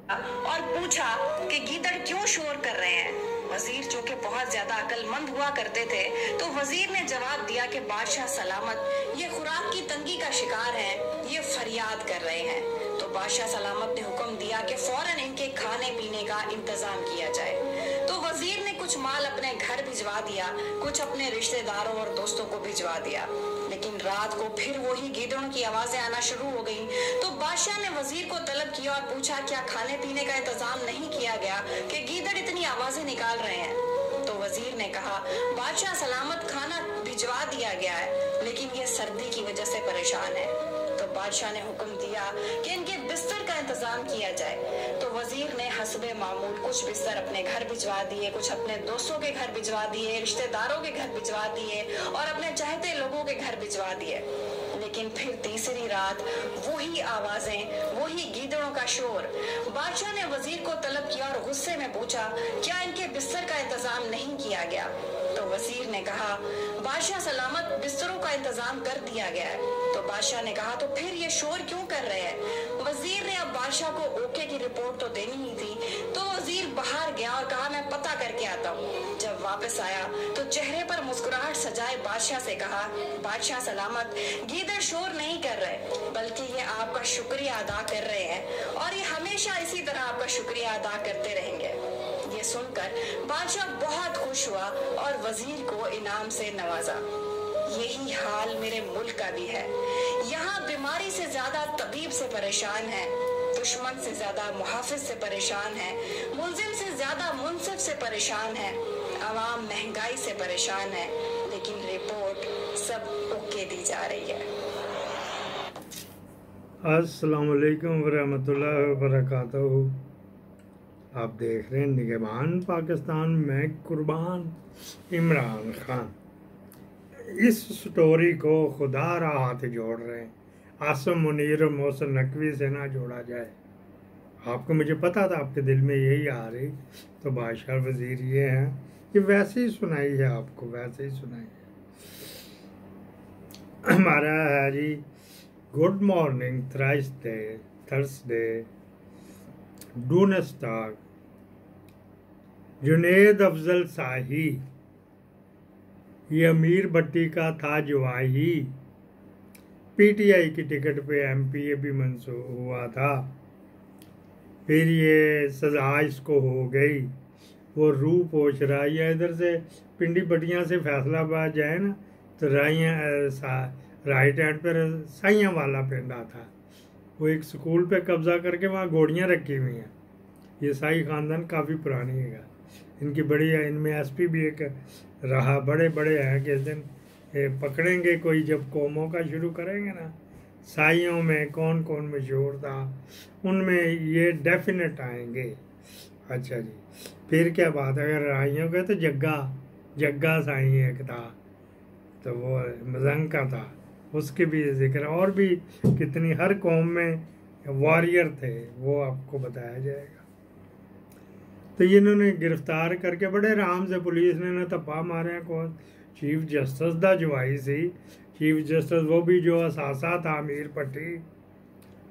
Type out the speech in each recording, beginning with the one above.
اور پوچھا کہ گیدڑ کیوں شور کر رہے ہیں؟ وزیر جو کہ بہت زیادہ عقل مند ہوا کرتے تھے تو وزیر نے جواب دیا کہ بادشاہ سلامت یہ خوراک کی تنگی کا شکار ہیں، یہ فریاد کر رہے ہیں۔ تو بادشاہ سلامت نے حکم دیا کہ فوراً ان کے کھانے پینے کا انتظام کیا جائے۔ تو وزیر نے کچھ مال اپنے گھر بھجوا دیا، کچھ اپنے رشتہ داروں اور دوستوں کو بھجوا دیا، لیکن رات کو پھر وہی گیدڑوں کی آوازیں آنا شروع ہو گئیں۔ تو بادشاہ نے وزیر کو طلب کیا اور پوچھا کیا کھانے پینے کا انتظام نہیں کیا گیا کہ گیدڑ اتنی آوازیں نکال رہے ہیں؟ تو وزیر نے کہا بادشاہ سلامت کھانا بھجوا دیا گیا ہے، لیکن یہ سردی کی وجہ سے پریشان ہے۔ تو بادشاہ نے حکم دیا کہ ان کے بستر کا انتظام کیا جائے۔ تو وزیر نے حسب معمول کچھ بستر اپنے گھر بھجوا دیے، کچھ اپنے دوستوں کے گھر بھجوا دیے، رشتہ داروں کے گھر بھجوا دیے اور اپنے چاہتے لوگوں کے گھر بھجوا دیے، لیکن پھر تیسری رات وہی آوازیں، وہی گیدڑوں کا شور۔ بادشاہ نے وزیر کو طلب کیا اور غصے میں پوچھا کیا ان کے بستر کا انتظام نہیں کیا گیا؟ تو وزیر نے کہا بادشاہ سلامت بستروں کا انتظام کر دیا گیا ہے۔ تو بادشاہ نے کہا تو پھر یہ شور کیوں کر رہے ہیں؟ وزیر نے اب بادشاہ کو اوکے کی رپورٹ تو دینی ہی تھی، تو وزیر باہر گیا اور کہا میں پتہ کر کے آتا ہوں۔ جب واپس آیا تو چہرے پر مسکراہٹ سجائے بادشاہ سے کہا بادشاہ سلامت گیدڑ شور نہیں کر رہے، بلکہ یہ آپ کا شکریہ ادا کر رہے ہیں اور یہ ہمیشہ اسی طرح آپ کا شکریہ ادا کرتے رہیں گے۔ یہ سن کر بادشاہ بہت خوش ہوا اور وزیر کو انعام سے نوازا۔ یہی حال میرے ملک کا بھی ہے۔ یہاں بیماری سے زیادہ طبیب سے پریشان ہے، دشمن سے زیادہ محافظ سے پریشان ہے، ملزم سے زیادہ منصف سے پریشان ہے، عوام مہنگائی سے پریشان ہے، لیکن رپورٹ سب اوکے دی جا رہی ہے۔ السلام علیکم ورحمۃ اللہ وبرکاتہ۔ آپ دیکھ رہے ہیں نگہبان پاکستان، میں قربان عمران خان۔ اس سٹوری کو خدا را ہاتھ جوڑ رہے ہیں، عاصم منیر اور محسن نقوی سے نہ جوڑا جائے۔ آپ کو مجھے پتا تھا آپ کے دل میں یہی آ رہی، تو بادشاہ وزیر یہ ہیں کہ ویسے ہی سنائی ہے، آپ کو ویسے ہی سنائی ہے۔ ہمارا ہے جی گڈ مارننگ تھرسڈے ڈونسٹاگ جنید افضل شاہی، یہ امیر بھٹی کا تھا جواہی، پی ٹی آئی کی ٹکٹ پہ ایم پی اے بھی منسوخ ہوا تھا، پھر یہ سزا اس کو ہو گئی، وہ روح پوچھ رہا ہے۔ ادھر سے پنڈی بٹیاں سے فیصلہ آباد جائے نا تو رائٹ ہینڈ پہ سائیاں والا پنڈا تھا، وہ ایک سکول پہ قبضہ کر کے وہاں گھوڑیاں رکھی ہوئی ہیں۔ یہ سائی خاندان کافی پرانی ہے، ان کی بڑی ہے، ان میں ایس پی بھی ایک رہا، بڑے بڑے ہیں کہ اس دن پکڑیں گے کوئی، جب قوموں کا شروع کریں گے نا، سائیوں میں کون کون مشہور تھا ان میں یہ ڈیفینیٹ آئیں گے۔ اچھا جی، پھر کیا بات، اگر رائیوں کا تو جگہ سائی ایک تھا، تو وہ مزنگ کا تھا، اس کے بھی ذکر، اور بھی کتنی ہر قوم میں واریر تھے، وہ آپ کو بتایا جائے گا۔ تو انہوں نے گرفتار کر کے بڑے آرام سے پولیس نے نہ تپا مارے کو، چیف جسٹس دا جوائی سی، چیف جسٹس وہ بھی جو اثاثہ تھا امیر بھٹی،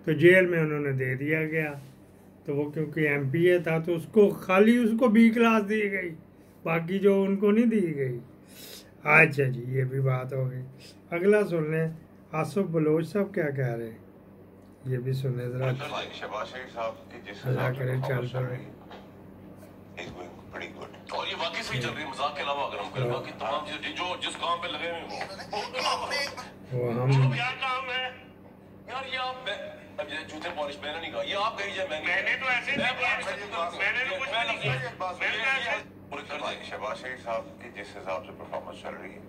تو جیل میں انہوں نے دے دیا گیا۔ تو وہ کیونکہ ایم پی اے تھا تو اس کو خالی اس کو بی کلاس دی گئی، باقی جو ان کو نہیں دی گئی۔ اچھا جی، یہ بھی بات ہو گئی۔ اگلا سن لیں آصف بلوچ صاحب کیا کہہ رہے ہیں، یہ بھی سنیں ذرا، اللہ کرے چل پڑے۔ اور یہ واقعی صحیح چل رہی ہے، مذاق کے علاوہ اگر ہم کریں باقی تمام چیزیں جو جس کام پہ لگے ہوئے وہ ہم کیا کام ہے یار، یہ آپ جوتے پالش میں نے نہیں کہا، یہ آپ کہی جائے، میں نے تو ایسے شہباز شریف صاحب کی جس حساب سے پرفارمنس چل رہی ہے،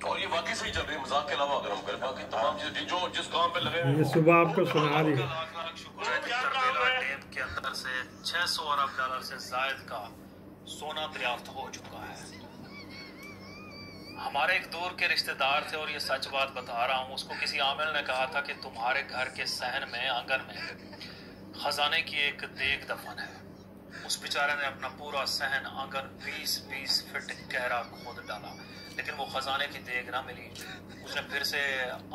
اور یہ واقعی صحیح چل رہی ہے، مذاق کے علاوہ اگر ہم کریں باقی تمام چیزیں جو جس کام پہ لگے ہوئے یہ صبح آپ کو سنا رہی ہے۔ ٹیپ کے اندر سے 600 ارب ڈالر سے زائد کا سونا دریافت ہو چکا ہے۔ ہمارے ایک دور کے رشتہ دار تھے اور یہ سچ بات بتا رہا ہوں، اس کو کسی عامل نے کہا تھا کہ تمہارے گھر کے صحن میں آنگن میں خزانے کی ایک دیگ دفن ہے۔ उस बेचारे ने अपना पूरा सहन आंगन 20-20 फीट गहरा खोद डाला, लेकिन वो खजाने की देग ना मिली। उसने फिर से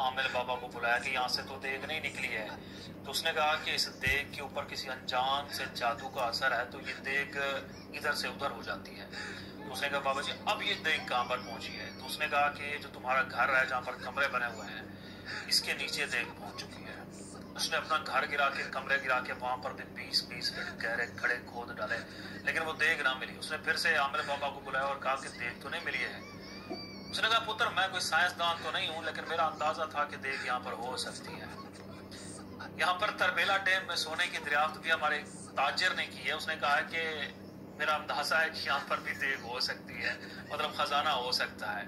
आमिर बाबा को बुलाया कि यहाँ से तो देग नहीं निकली है। तो उसने कहा कि इस देग के ऊपर किसी अनजान से जादू का असर है, तो ये देग इधर से उधर हो जाती है। तो उसने कहा बाबा जी अब ये देग कहाँ पर पहुंची है? तो उसने कहा कि जो तुम्हारा घर है जहाँ पर कमरे बने हुए हैं, इसके नीचे देग पहुंच चुकी है। उसने अपना घर गिरा के, कमरे गिरा के वहां पर भी 20-20 फीट गहरे खड़े खोद डाले, लेकिन वो देग ना मिली। उसने फिर से आमिर बाबा को बुलाया और कहा कि देग तो नहीं मिली है। उसने कहा पुत्र मैं कोई साइंसदान तो नहीं हूँ, लेकिन मेरा अंदाजा था कि देग यहाँ पर हो सकती है। यहाँ पर तरबेला डैम में सोने की दरियाफ्त भी हमारे ताजिर ने की है। उसने कहा है कि मेरा अंदाजा है कि यहाँ पर भी देग हो सकती है, मतलब खजाना हो सकता है।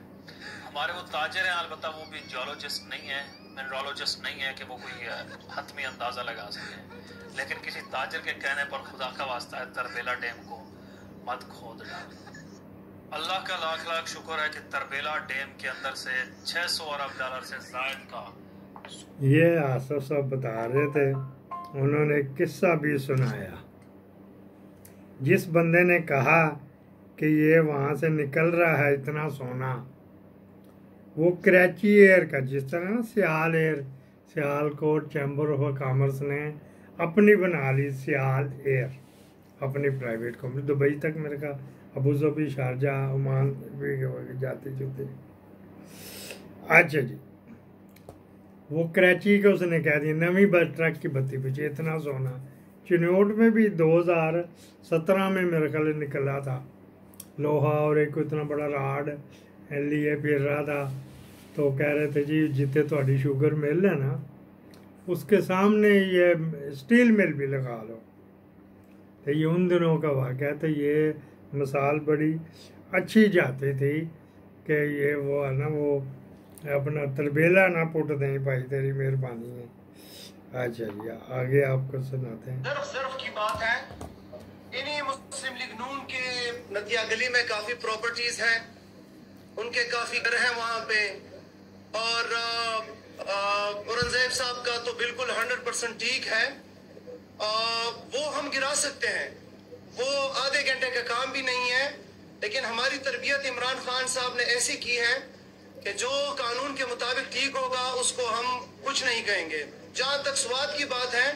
हमारे वो ताजिर हैं, अलबत्ता वो भी जियोलॉजिस्ट नहीं है, मिनरोलॉजिस्ट नहीं है कि वो कोई हतमी अंदाजा लगा सके, लेकिन किसी ताजिर के कहने पर खुदा का वास्ता है तरबेला डैम को मत खोद डाल। अल्लाह का लाख लाख शुक्र है कि तरबेला डैम के अंदर से 600 अरब डॉलर से जायद का। ये आसफ साहब बता रहे थे, उन्होंने एक किस्सा भी सुनाया। जिस बंदे ने कहा कि ये वहाँ से निकल रहा है इतना सोना, वो कराची एयर का, जिस तरह ना सियालकोट चैम्बर ऑफ कॉमर्स ने अपनी बना ली सियाल एयर, अपनी प्राइवेट कंपनी। दुबई तक मेरे का अबू धाबी, शारजाह, ओमान भी जाते जुते। अच्छा जी, वो कराची का उसने कह दिया नवी बस ट्रक की बत्ती पीछे इतना सोना। चिन्नौट में भी 2017 में मेरे ख्याल निकला था लोहा, और एक इतना बड़ा राड लिए फिर रहा था। तो कह रहे थे जी जितने थोड़ी शुगर मिल है ना, उसके सामने ये स्टील मिल भी लगा लो। तो ये उन दिनों का वाक़या। तो ये मिसाल बड़ी अच्छी जाती थी कि ये वो है ना, वो अपना तरबेला ना पुट दें भाई, तेरी मेहरबानी है। अच्छा जी आगे आपको सुनाते हैं। सिर्फ की बात है, इन्हीं मुस्लिम लीग नून के नदिया गली में काफ़ी प्रॉपर्टीज़ हैं, उनके काफ़ी घर हैं वहाँ पे। और औरंगजेब साहब का तो बिल्कुल 100% ठीक है, वो हम गिरा सकते हैं, वो आधे घंटे का काम भी नहीं है। लेकिन हमारी तरबियत इमरान खान साहब ने ऐसी की है कि जो कानून के मुताबिक ठीक होगा उसको हम कुछ नहीं कहेंगे। जहाँ तक स्वाद की बात है,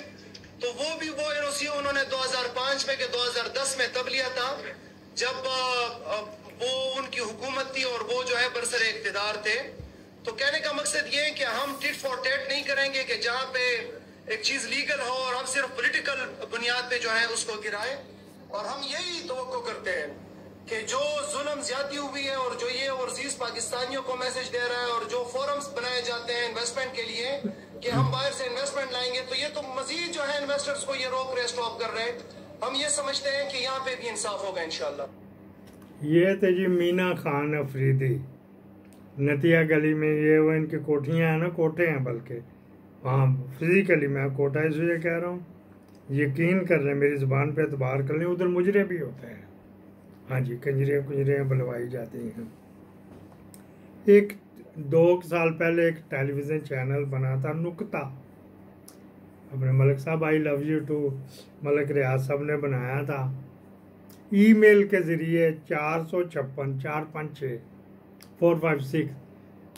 तो वो भी वो एनओसी उन्होंने 2005 में के 2010 में तब लिया था, जब वो उनकी हुकूमत थी और वो जो है बरसरे इख्तिदार थे। तो कहने का मकसद ये है कि हम टिट फॉर टैट नहीं करेंगे कि जहाँ पे एक चीज़ लीगल हो और हम सिर्फ पॉलिटिकल बुनियाद पे जो है उसको गिराएं। और हम यही तवक्को करते हैं कि जो जुल्म ज्यादती हुई है और जो ये ओवरसीज पाकिस्तानियों को मैसेज दे रहा है और जो फोरम्स बनाए जाते हैं इन्वेस्टमेंट के लिए कि हम बाहर से इन्वेस्टमेंट लाएंगे, तो ये तो मजीद जो है इन्वेस्टर्स को ये रोक रहे, स्टॉप कर रहे हैं। हम ये समझते हैं कि यहाँ पे भी इंसाफ होगा इंशाल्लाह। ये थे जी मीना खान अफरीदी, नतिया गली में। ये वो इनकी कोठियाँ हैं ना, कोठे हैं बल्कि, वहाँ फिजिकली मैं कोठा इसलिए कह रहा हूँ, यकीन कर लें, मेरी ज़ुबान पे एतबार कर लें, उधर मुजरे भी होते हैं। हाँ जी, कंजरे बुलवाई जाती हैं। एक 2 साल पहले एक टेलीविज़न चैनल बना था नुक्ता, अपने मलिक साहब I love you too Malik Riaz साहब ने बनाया था। ईमेल के ज़रिए 456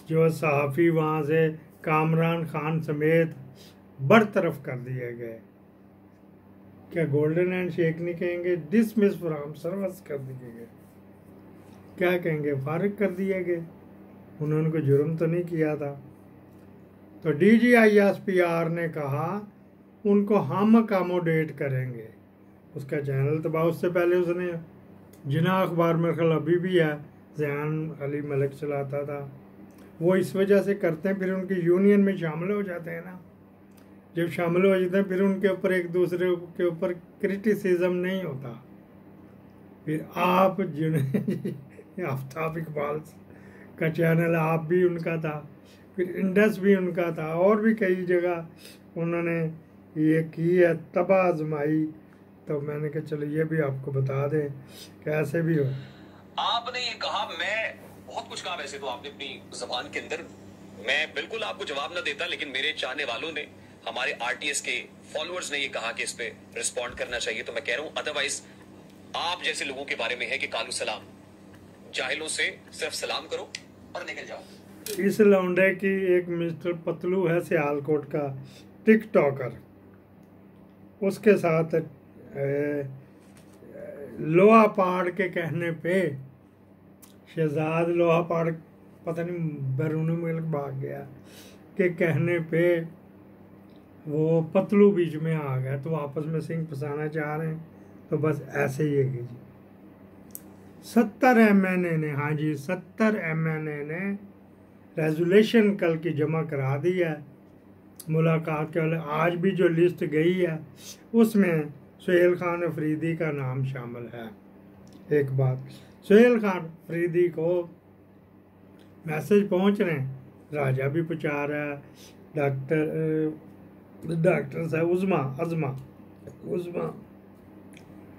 जो सहाफ़ी वहाँ से कामरान खान समेत बरतरफ कर दिए गए। क्या गोल्डन हैंड शेक नहीं कहेंगे, डिसमिस फ्रॉम सर्विस कर दिए गए, क्या कहेंगे, फारिग कर दिए गए। उन्होंने कोई जुर्म तो नहीं किया था। तो DGISPR ने कहा उनको हम अकोमोडेट करेंगे। उसका चैनल तबाह, उससे पहले उसने जिना अखबार में ख्याल अभी भी है, ज़यान अली मलिक चलाता था। वो इस वजह से करते हैं, फिर उनकी यूनियन में शामिल हो जाते हैं ना, जब शामिल हो जाते हैं फिर उनके ऊपर एक दूसरे के ऊपर क्रिटिसिज्म नहीं होता। फिर आप जिन्हें आफ्ताब इकबाल का चैनल आप भी उनका था, फिर इंडस भी उनका था, और भी कई जगह उन्होंने ये की है तबाह आजमाई। तो मैंने कहा चलो ये भी आपको बता दें कैसे भी हो। आपने ये कहा, मैं बहुत कुछ कहा वैसे तो आपने अपनी जबान के अंदर, मैं बिल्कुल आपको जवाब ना देता, लेकिन मेरे चाहने वालों ने, हमारे RTS के फॉलोअर्स ने ये कहा कि इस पे रिस्पॉन्ड करना चाहिए, तो मैं कह रहा हूँ। अदरवाइज आप जैसे लोगों के बारे में है कि कालू सलाम, जाहिलों से सिर्फ सलाम करो और निकल जाओ। इस लौंडे की एक मिस्टर पतलू है सियालकोट का टिकटॉकर, उसके साथ लोहा पहाड़ के कहने पे शहजाद लोहा पहाड़ पता नहीं बैरून मुल्क भाग गया के कहने पे वो पतलू बीच में आ गया, तो आपस में सिंह फंसाना चाह रहे हैं। तो बस ऐसे ही है कि जी 70 MNA ने, हाँ जी 70 MNA ने रेजोल्यूशन कल की जमा करा दी है मुलाकात के वाले। आज भी जो लिस्ट गई है उसमें सुहेल खान अफरीदी का नाम शामिल है। एक बात, सुहेल खान अफरीदी को मैसेज पहुंच रहे हैं, राजा भी पहुंचा रहा है, डॉक्टर साहब उज़मा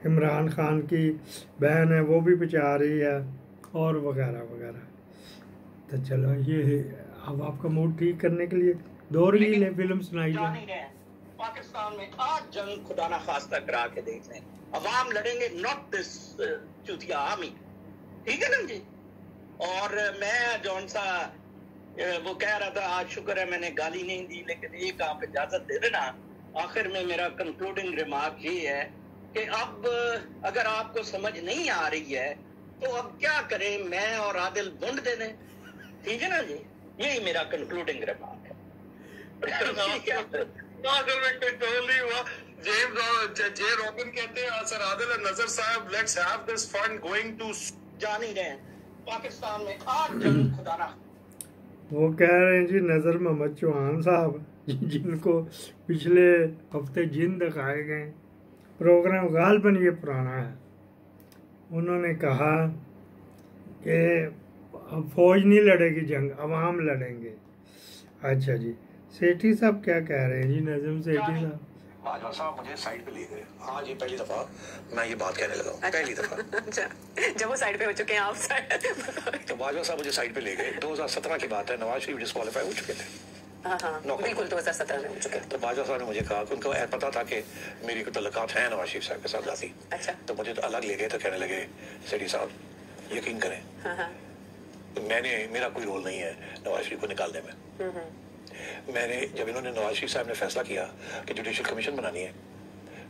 इमरान खान की बहन है वो भी पहुंचा रही है, और वगैरह वगैरह। तो चलो ये अब आपका मूड ठीक करने के लिए दो रील फिल्म सुनाई जाए। पाकिस्तान में आज जंग खुदा ना खास्ता करा के देख लें, अवाम लड़ेंगे, नॉट दिस चूतिया आर्मी, ठीक है ना जी। और मैं जौन सा वो कह रहा था, आज शुक्र है मैंने गाली नहीं दी, लेकिन एक आप इजाजत दे देना, आखिर में मेरा कंक्लूडिंग रिमार्क ये है कि अब अगर आपको समझ नहीं आ रही है तो अब क्या करें, मैं और आदिल बुंड दे दें, ठीक है ना जी। यही मेरा कंक्लूडिंग रिमार्क है। जे रॉबिन कहते हैं सर आदिल और नजर साहब, let's have this fun going to जा नहीं रहे पाकिस्तान में आज जंग खुदा ना। वो कह रहे हैं जी नज़र मोहम्मद चौहान साहब, जिनको पिछले हफ्ते जिन दिखाए गए, प्रोग्राम गालबन ये पुराना है। उन्होंने कहा कि फौज नहीं लड़ेगी जंग, अवाम लड़ेंगे। अच्छा जी, सेठी साहब क्या कह रहे हैं जी? नजम सेठी साहब, बाजवा साहब मुझे साइड पे ले गए, आज ये पहली दफा मैं ये बात कहने लगा हूँ। पहली दफा अच्छा, जब वो साइड पे हो चुके हैं आप साइड तो बाजवा साहब मुझे साइड पे ले गए। 2017 की बात है, नवाज शरीफ डिस्क्वालीफाई हो चुके थे। हाँ, बिल्कुल 2017 में हो चुके थे। तो बाजवा साहब ने मुझे कहा कि उनको पता था कि मेरी कोई तल्लुकात हैं नवाज शरीफ साहब के साथ जाती। अच्छा, तो मुझे तो अलग ले गए, तो कहने लगे सेठी साहब यकीन करें, मेरा कोई रोल नहीं है नवाज शरीफ को निकालने में। मैंने जब इन्होंने नवाज शरीफ साहब ने फैसला किया कि जुडिशल कमीशन बनानी है,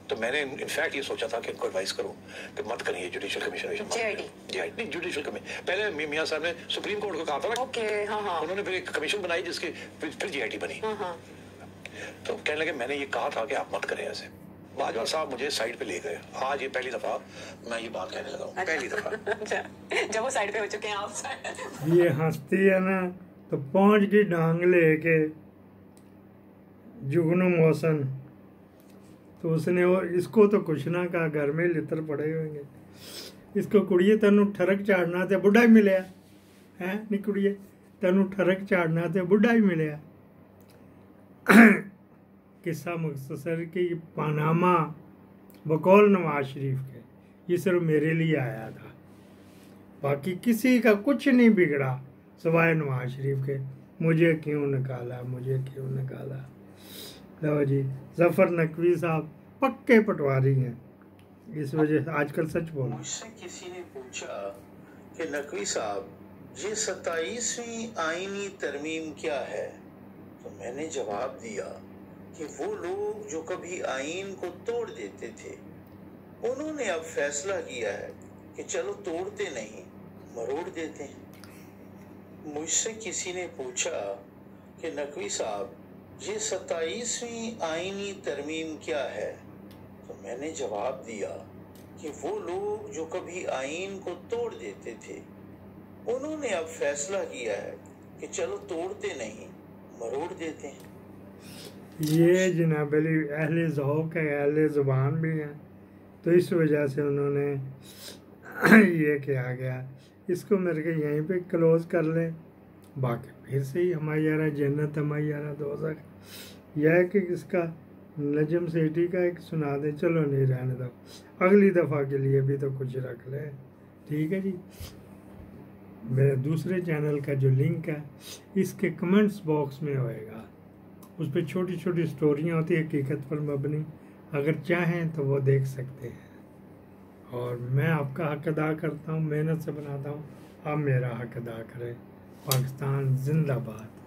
तो मैंने इनफैक्ट ये सोचा था कि इनको एडवाइस करूं कि मत करिए जुडिशल कमीशन। नहीं, जुडिशल कमीशन पहले मियां साहब ने सुप्रीम कोर्ट को कहा था ना। ओके, हाँ। उन्होंने फिर एक कमीशन बनाई जिसकी फिर जीआईटी बनी। तो कहने लगे मैंने ये कहा था कि आप मत करें ऐसे। बाजवा साहब मुझे साइड पे ले गए, आज ये पहली दफा मैं ये बात कहने लगा हूँ। पहली दफा अच्छा, जब वो साइड पे हो चुके हैं आप साइड। ये हंसती है ना, तो पहुंच गई डांग लेके जुगनू मौसन, तो उसने और इसको तो कुछ ना कहा, घर में लितर पड़े होंगे। इसको कुड़िए तेनू ठरक चाड़ना ते बुढ़ा ही मिलया है, नहीं कुड़िए तेनू ठरक चाड़ना ते बुढ़ा ही मिलया। किस्सा मुख्तसर की पनामा बकौल नवाज शरीफ के, ये सिर्फ मेरे लिए आया था, बाकी किसी का कुछ नहीं बिगड़ा सवाए नवाज शरीफ के। मुझे क्यों निकाला, मुझे क्यों निकाला। लो जी, जफर नकवी साहब पक्के पटवारी हैं, इस वजह से आजकल सच बोलो। मुझसे किसी ने पूछा कि नकवी साहब ये 27वीं आईनी तरमीम क्या है, तो मैंने जवाब दिया कि वो लोग जो कभी आईन को तोड़ देते थे, उन्होंने अब फैसला किया है कि चलो तोड़ते नहीं मरोड़ देते हैं। मुझसे किसी ने पूछा कि नकवी साहब ये 27वीं आईनी तरमीम क्या है, तो मैंने जवाब दिया कि वो लोग जो कभी आईन को तोड़ देते थे, उन्होंने अब फैसला किया है कि चलो तोड़ते नहीं मरोड़ देते हैं। ये जनाब अली अहले ज़ौक़ है, अहले ज़ुबान भी हैं, तो इस वजह से उन्होंने ये किया गया। इसको मेरे के यहीं पे क्लोज कर लें, बाकी फिर से ही हमारी यारा जन्नत हमारी यारा दोज़ख। यह है कि इसका नजम सेठी का एक सुना दें, चलो नहीं रहने दो, अगली दफ़ा के लिए भी तो कुछ रख लें, ठीक है जी। मेरे दूसरे चैनल का जो लिंक है इसके कमेंट्स बॉक्स में होएगा, उस पर छोटी छोटी स्टोरियाँ होती हैं हकीकत पर मबनी, अगर चाहें तो वो देख सकते हैं। اور میں آپ کا حق ادا کرتا ہوں، محنت سے بناتا ہوں، آپ میرا حق ادا کریں۔ پاکستان زندہ باد۔